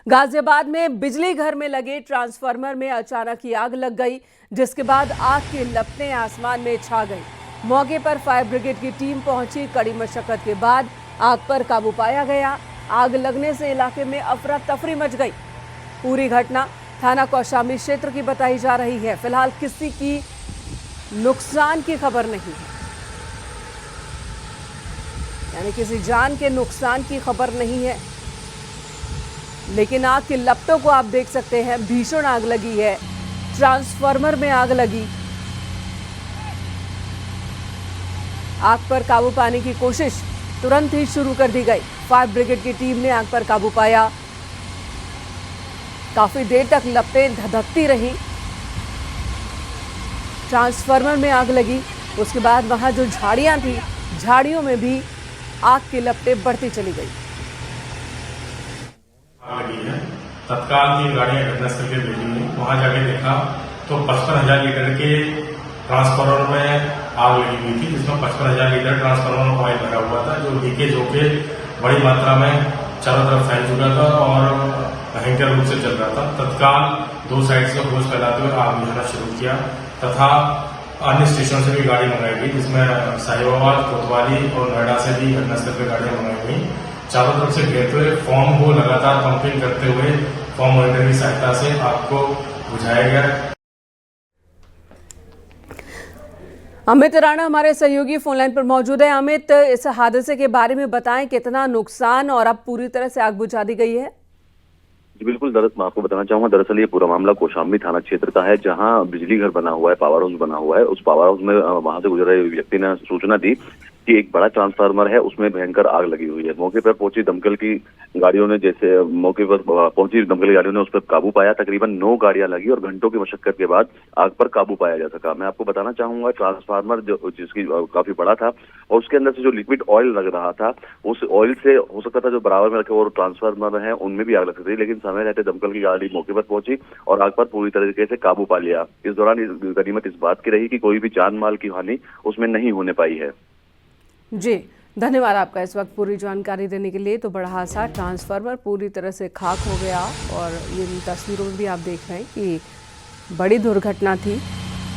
गाजियाबाद में बिजली घर में लगे ट्रांसफार्मर में अचानक ही आग लग गई, जिसके बाद आग की लपटें आसमान में छा गई। मौके पर फायर ब्रिगेड की टीम पहुंची। कड़ी मशक्कत के बाद आग पर काबू पाया गया। आग लगने से इलाके में अफरा तफरी मच गई। पूरी घटना थाना कौशाम्बी क्षेत्र की बताई जा रही है। फिलहाल किसी की नुकसान की खबर नहीं है, यानी किसी जान के नुकसान की खबर नहीं है, लेकिन आग की लपटों को आप देख सकते हैं। भीषण आग लगी है, ट्रांसफार्मर में आग लगी। आग पर काबू पाने की कोशिश तुरंत ही शुरू कर दी गई। फायर ब्रिगेड की टीम ने आग पर काबू पाया। काफी देर तक लपटें धधकती रही। ट्रांसफार्मर में आग लगी, उसके बाद वहां जो झाड़ियां थी, झाड़ियों में भी आग की लपटें बढ़ती चली गई। लगी है। तत्काल की गाड़ियां घटनास्थल पे भेजी हुई। वहां जाके देखा तो 55,000 लीटर के ट्रांसफार्मर में आग लगी हुई थी, जिसमें 55,000 लीटर ट्रांसफार्मर में ऑयल भरा हुआ था, जो लीकेज होकर बड़ी मात्रा में चारों तरफ फैल चुका था और भयंकर रूप से चल रहा था। तत्काल दो साइड से होश फैलाते हुए आग बुझाना शुरू किया तथा अन्य स्टेशनों से भी गाड़ी मंगाई गई, जिसमें साहिबाबाद, कोतवाली और नोएडा से भी घटनास्थल पर गाड़ियां मंगाई गई। चारों तरफ से घेरते हुए फॉर्म को लगातार पंपिंग करते हुए फॉर्म मॉनिटर की सहायता से आग को बुझाया गया। अमित राणा हमारे सहयोगी फोनलाइन पर मौजूद है। अमित, इस हादसे के बारे में बताएं, कितना नुकसान और अब पूरी तरह से आग बुझा दी गई है? जी बिल्कुल, मैं आपको बताना चाहूंगा। दरअसल ये पूरा मामला कौशाम्बी थाना क्षेत्र का है, जहां बिजली घर बना हुआ है, पावर हाउस बना हुआ है। उस पावर हाउस में वहां से गुजर रहे व्यक्ति ने सूचना दी कि एक बड़ा ट्रांसफार्मर है, उसमें भयंकर आग लगी हुई है। मौके पर पहुंची दमकल की गाड़ियों ने उस पर काबू पाया। तकरीबन 9 गाड़ियां लगी और घंटों की मशक्कत के बाद आग पर काबू पाया जा सका। मैं आपको बताना चाहूंगा, ट्रांसफार्मर जिसकी काफी बड़ा था और उसके अंदर से जो लिक्विड ऑयल लग रहा था, उस ऑयल से हो सकता था जो बराबर में रखे और ट्रांसफार्मर है उनमें भी आग लग सकती थी, लेकिन समय रहते दमकल की गाड़ी मौके पर पहुंची और आग पर पूरी तरीके से काबू पा लिया। इस दौरान गनीमत इस बात की रही कि कोई भी जान माल की हानि उसमें नहीं होने पाई है। जी, धन्यवाद आपका इस वक्त पूरी जानकारी देने के लिए। तो बड़ा हादसा, ट्रांसफार्मर पूरी तरह से खाक हो गया और ये तस्वीरों में भी आप देख रहे हैं कि बड़ी दुर्घटना थी।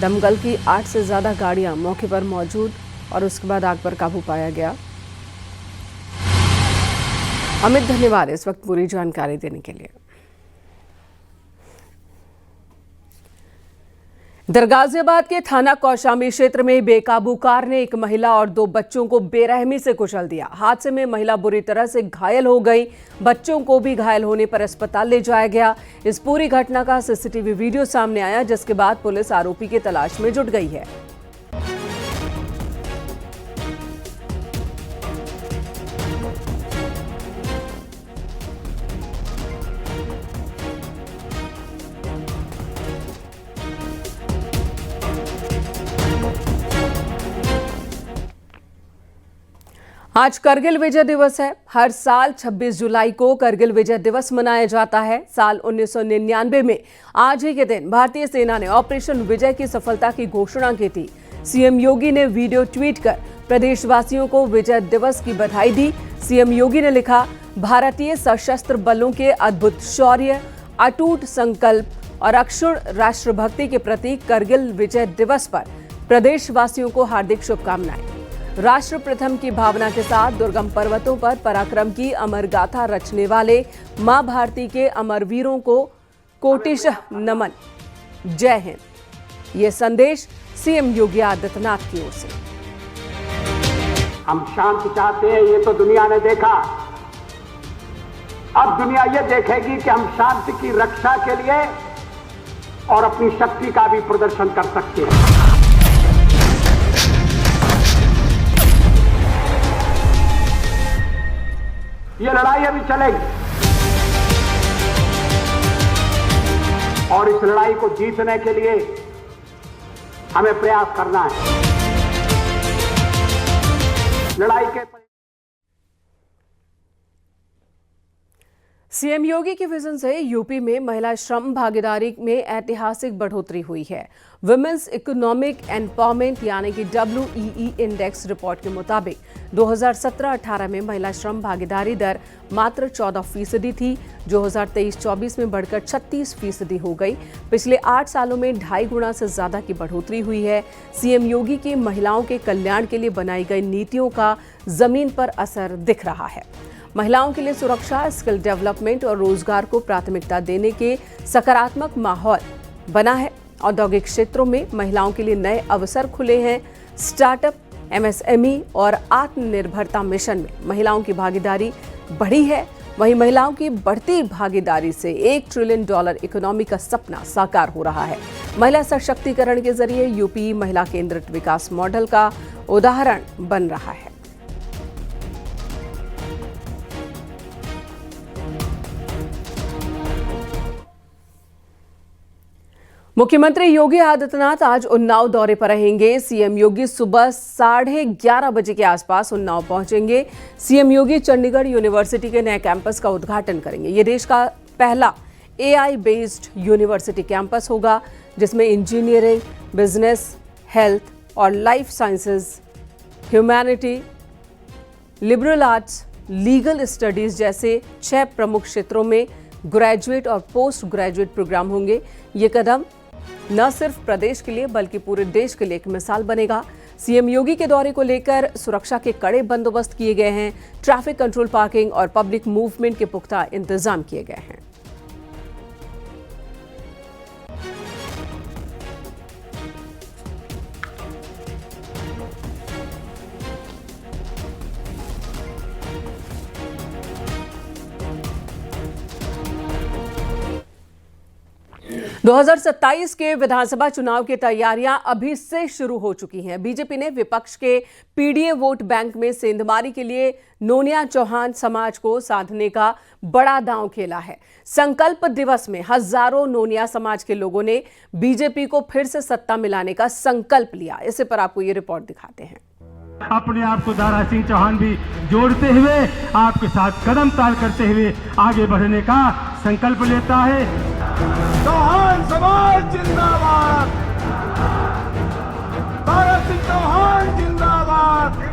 दमकल की 8 से ज़्यादा गाड़ियां मौके पर मौजूद और उसके बाद आग पर काबू पाया गया। अमित, धन्यवाद इस वक्त पूरी जानकारी देने के लिए। गाजियाबाद के थाना कौशाम्बी क्षेत्र में बेकाबू कार ने एक महिला और 2 बच्चों को बेरहमी से कुचल दिया। हादसे में महिला बुरी तरह से घायल हो गई, बच्चों को भी घायल होने पर अस्पताल ले जाया गया। इस पूरी घटना का सीसीटीवी वीडियो सामने आया, जिसके बाद पुलिस आरोपी की तलाश में जुट गई है। आज करगिल विजय दिवस है। हर साल 26 जुलाई को करगिल विजय दिवस मनाया जाता है। साल 1999 में आज ही के दिन भारतीय सेना ने ऑपरेशन विजय की सफलता की घोषणा की थी। सीएम योगी ने वीडियो ट्वीट कर प्रदेशवासियों को विजय दिवस की बधाई दी। सीएम योगी ने लिखा, भारतीय सशस्त्र बलों के अद्भुत शौर्य, अटूट संकल्प और अक्षुण्ण राष्ट्रभक्ति के प्रतीक करगिल विजय दिवस पर प्रदेशवासियों को हार्दिक शुभकामनाएं। राष्ट्र प्रथम की भावना के साथ दुर्गम पर्वतों पर पराक्रम की अमर गाथा रचने वाले मां भारती के अमरवीरों को कोटिशः नमन। जय हिंद। ये संदेश सीएम योगी आदित्यनाथ की ओर से। हम शांति चाहते हैं, ये तो दुनिया ने देखा। अब दुनिया ये देखेगी कि हम शांति की रक्षा के लिए और अपनी शक्ति का भी प्रदर्शन कर सकते हैं। ये लड़ाई अभी चलेगी और इस लड़ाई को जीतने के लिए हमें प्रयास करना है। लड़ाई के सीएम योगी के विजन से यूपी में महिला श्रम भागीदारी में ऐतिहासिक बढ़ोतरी हुई है। वुमेन्स इकोनॉमिक एम्पावरमेंट यानी कि WEE इंडेक्स रिपोर्ट के मुताबिक 2017-18 में महिला श्रम भागीदारी दर मात्र 14% थी, जो 2023-24 में बढ़कर 36% हो गई। पिछले 8 सालों में 2.5 गुना से ज्यादा की बढ़ोतरी हुई है। सीएम योगी की महिलाओं के कल्याण के लिए बनाई गई नीतियों का जमीन पर असर दिख रहा है। महिलाओं के लिए सुरक्षा, स्किल डेवलपमेंट और रोजगार को प्राथमिकता देने के सकारात्मक माहौल बना है। औद्योगिक क्षेत्रों में महिलाओं के लिए नए अवसर खुले हैं। स्टार्टअप, MSME और आत्मनिर्भरता मिशन में महिलाओं की भागीदारी बढ़ी है। वहीं महिलाओं की बढ़ती भागीदारी से $1 ट्रिलियन इकोनॉमी का सपना साकार हो रहा है। महिला सशक्तिकरण के जरिए यूपी महिला केंद्रित विकास मॉडल का उदाहरण बन रहा है। मुख्यमंत्री योगी आदित्यनाथ आज उन्नाव दौरे पर रहेंगे। सीएम योगी सुबह 11:30 बजे के आसपास उन्नाव पहुंचेंगे। सीएम योगी चंडीगढ़ यूनिवर्सिटी के नए कैंपस का उद्घाटन करेंगे। ये देश का पहला AI बेस्ड यूनिवर्सिटी कैंपस होगा, जिसमें इंजीनियरिंग, बिजनेस, हेल्थ और life sciences, humanity, liberal arts, legal studies जैसे 6 प्रमुख क्षेत्रों में ग्रेजुएट और पोस्ट ग्रेजुएट प्रोग्राम होंगे। ये कदम न सिर्फ प्रदेश के लिए बल्कि पूरे देश के लिए एक मिसाल बनेगा। सीएम योगी के दौरे को लेकर सुरक्षा के कड़े बंदोबस्त किए गए हैं। ट्रैफिक कंट्रोल, पार्किंग और पब्लिक मूवमेंट के पुख्ता इंतजाम किए गए हैं। – 2027 के विधानसभा चुनाव की तैयारियां अभी से शुरू हो चुकी हैं। बीजेपी ने विपक्ष के पीडीए वोट बैंक में सेंधमारी के लिए नोनिया चौहान समाज को साधने का बड़ा दांव खेला है। संकल्प दिवस में हजारों नोनिया समाज के लोगों ने बीजेपी को फिर से सत्ता मिलाने का संकल्प लिया। इसे पर आपको ये रिपोर्ट दिखाते हैं। अपने आप को दारा सिंह चौहान भी जोड़ते हुए आपके साथ कदम ताल करते हुए आगे बढ़ने का संकल्प लेता है। चौहान समाज जिंदाबाद, दारा सिंह चौहान जिंदाबाद।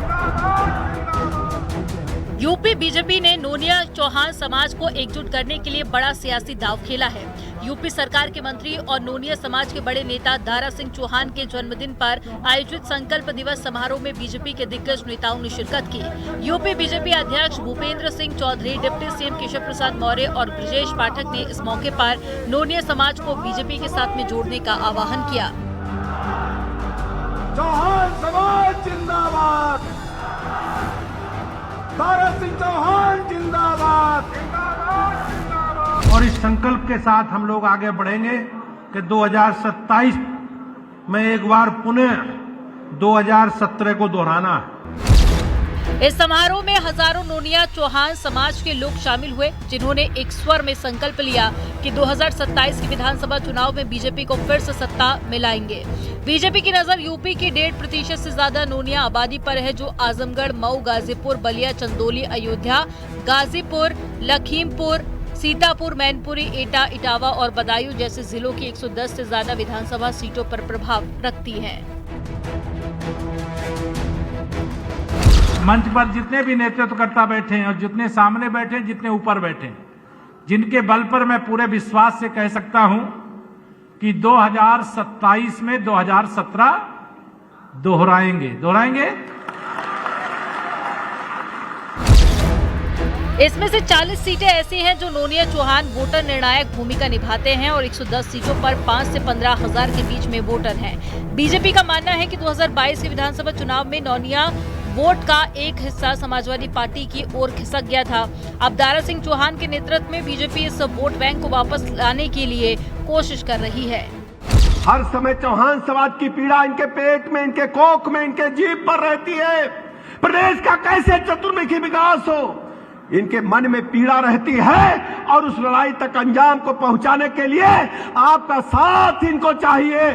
यूपी बीजेपी ने नोनिया चौहान समाज को एकजुट करने के लिए बड़ा सियासी दांव खेला है। यूपी सरकार के मंत्री और नोनिया समाज के बड़े नेता दारा सिंह चौहान के जन्मदिन पर आयोजित संकल्प दिवस समारोह में बीजेपी के दिग्गज नेताओं ने शिरकत की। यूपी बीजेपी अध्यक्ष भूपेंद्र सिंह चौधरी, डिप्टी सीएम केशव प्रसाद मौर्य और ब्रजेश पाठक ने इस मौके पर नोनिया समाज को बीजेपी के साथ में जोड़ने का आह्वान किया। चौहान समाज जिंदाबाद, दारा सिंह चौहान जिंदाबाद। और इस संकल्प के साथ हम लोग आगे बढ़ेंगे कि 2027 में एक बार पुनः 2017 को दोहराना है। इस समारोह में हजारों नोनिया चौहान समाज के लोग शामिल हुए, जिन्होंने एक स्वर में संकल्प लिया कि 2027 के विधानसभा चुनाव में बीजेपी को फिर से सत्ता मिलाएंगे। बीजेपी की नजर यूपी की 1.5% से ज्यादा नोनिया आबादी पर है, जो आजमगढ़, मऊ, गाजीपुर, बलिया, चंदौली, अयोध्या, गाजीपुर, लखीमपुर, सीतापुर, मैनपुरी, एटा, इटावा और बदायूं जैसे जिलों की 110 से ज्यादा विधानसभा सीटों पर प्रभाव रखती हैं। मंच पर जितने भी नेतृत्वकर्ता बैठे हैं और जितने सामने बैठे हैं, जितने ऊपर बैठे हैं, जिनके बल पर मैं पूरे विश्वास से कह सकता हूं कि 2027 में 2017 दोहराएंगे। इसमें से 40 सीटें ऐसी हैं जो नोनिया चौहान वोटर निर्णायक भूमिका निभाते हैं और 110 सीटों पर 5 से 15 हजार के बीच में वोटर हैं। बीजेपी का मानना है कि 2022 के विधानसभा चुनाव में नोनिया वोट का एक हिस्सा समाजवादी पार्टी की ओर खिसक गया था। अब दारा सिंह चौहान के नेतृत्व में बीजेपी इस वोट बैंक को वापस लाने के लिए कोशिश कर रही है। हर समय चौहान समाज की पीड़ा इनके पेट में, इनके कोख में, इनके जीभ पर रहती है। प्रदेश का कैसे चतुर्मुखी विकास हो, इनके मन में पीड़ा रहती है और उस लड़ाई तक अंजाम को पहुंचाने के लिए आपका साथ इनको चाहिए।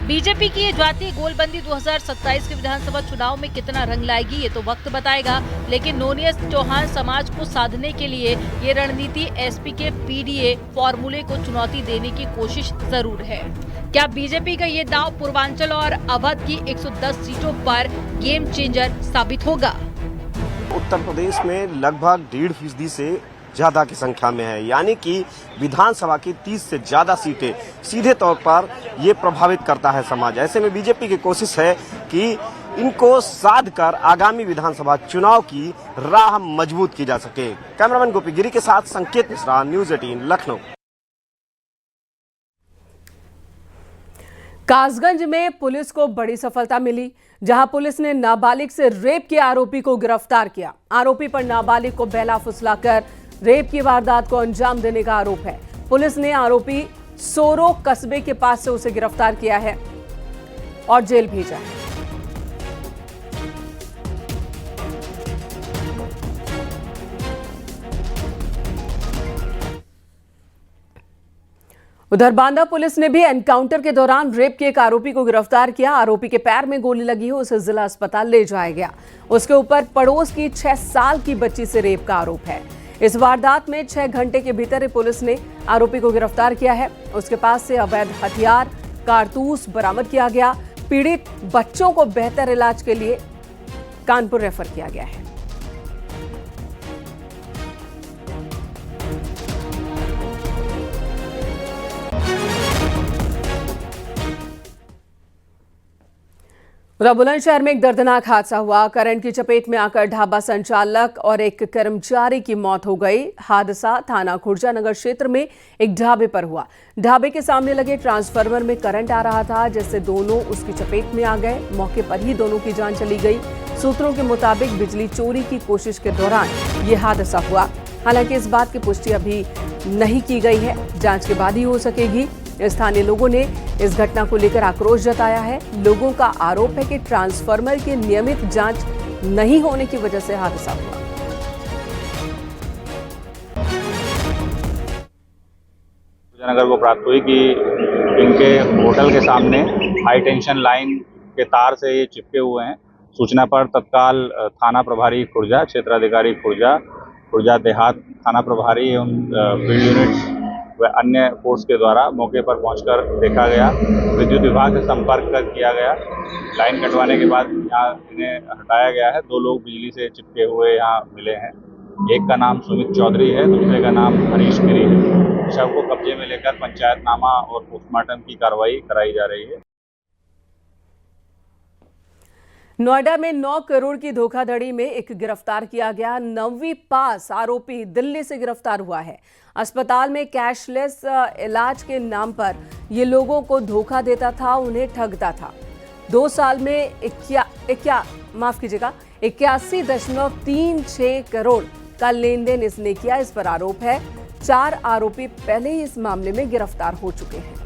बीजेपी की ये जातीय गोलबंदी 2027 के विधानसभा चुनाव में कितना रंग लाएगी ये तो वक्त बताएगा, लेकिन नोनिया चौहान समाज को साधने के लिए ये रणनीति एसपी के पीडीए फॉर्मूले को चुनौती देने की कोशिश जरूर है। क्या बीजेपी का ये दांव पूर्वांचल और अवध की 110 सीटों पर गेम चेंजर साबित होगा? उत्तर प्रदेश में लगभग 1.5% से ज्यादा की संख्या में है, यानी कि विधानसभा की 30 से ज्यादा सीटें सीधे तौर पर ये प्रभावित करता है समाज। ऐसे में बीजेपी की कोशिश है कि इनको साध कर आगामी विधानसभा चुनाव की राह मजबूत की जा सके। कैमरामैन गोपी गिरी के साथ संकेत मिश्रा, न्यूज़ 18 लखनऊ। कासगंज में पुलिस को बड़ी सफलता मिली, जहां पुलिस ने नाबालिग से रेप के आरोपी को गिरफ्तार किया। आरोपी पर नाबालिग को बहला फुसलाकर रेप की वारदात को अंजाम देने का आरोप है। पुलिस ने आरोपी सोरो कस्बे के पास से उसे गिरफ्तार किया है और जेल भेजा है। उधर बांदा पुलिस ने भी एनकाउंटर के दौरान रेप के एक आरोपी को गिरफ्तार किया। आरोपी के पैर में गोली लगी है, उसे जिला अस्पताल ले जाया गया। उसके ऊपर पड़ोस की 6 साल की बच्ची से रेप का आरोप है। इस वारदात में 6 घंटे के भीतर पुलिस ने आरोपी को गिरफ्तार किया है। उसके पास से अवैध हथियार, कारतूस बरामद किया गया। पीड़ित बच्चों को बेहतर इलाज के लिए कानपुर रेफर किया गया है। उधर बुलंदशहर में एक दर्दनाक हादसा हुआ। करंट की चपेट में आकर ढाबा संचालक और एक कर्मचारी की मौत हो गई। हादसा थाना खुर्जा नगर क्षेत्र में एक ढाबे पर हुआ। ढाबे के सामने लगे ट्रांसफार्मर में करंट आ रहा था, जिससे दोनों उसकी चपेट में आ गए। मौके पर ही दोनों की जान चली गई। सूत्रों के मुताबिक बिजली चोरी की कोशिश के दौरान ये हादसा हुआ। हालांकि इस बात की पुष्टि अभी नहीं की गई है, जांच के बाद ही हो सकेगी। स्थानीय लोगों ने इस घटना को लेकर आक्रोश जताया है। लोगों का आरोप है कि ट्रांसफार्मर की नियमित जांच नहीं होने की वजह से हादसा हुआ। नगर को प्राप्त हुई कि इनके होटल के सामने हाई टेंशन लाइन के तार से ये चिपके हुए हैं। सूचना पर तत्काल थाना प्रभारी खुर्जा, क्षेत्राधिकारी खुर्जा देहात थाना प्रभारी एवं फील्ड यूनिट व अन्य फोर्स के द्वारा मौके पर पहुंचकर देखा गया। विद्युत विभाग से संपर्क किया गया। लाइन कटवाने के बाद यहाँ इन्हें हटाया गया है। 2 लोग बिजली से चिपके हुए यहाँ मिले हैं। एक का नाम सुमित चौधरी है, दूसरे का नाम हरीश गिरी है। शव को कब्जे में लेकर पंचायतनामा और पोस्टमार्टम की कार्रवाई कराई जा रही है। नोएडा में 9 करोड़ की धोखाधड़ी में एक गिरफ्तार किया गया। 9वीं पास आरोपी दिल्ली से गिरफ्तार हुआ है। अस्पताल में कैशलेस इलाज के नाम पर ये लोगों को धोखा देता था, उन्हें ठगता था। 2 साल में 81.36 करोड़ का लेन देन इसने किया। इस पर आरोप है। 4 आरोपी पहले ही इस मामले में गिरफ्तार हो चुके हैं।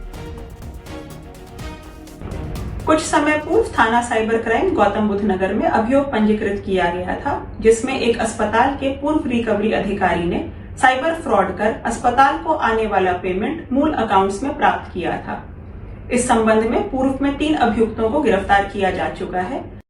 कुछ समय पूर्व थाना साइबर क्राइम गौतम बुद्ध नगर में अभियोग पंजीकृत किया गया था, जिसमें एक अस्पताल के पूर्व रिकवरी अधिकारी ने साइबर फ्रॉड कर अस्पताल को आने वाला पेमेंट मूल अकाउंट्स में प्राप्त किया था। इस संबंध में पूर्व में 3 अभियुक्तों को गिरफ्तार किया जा चुका है।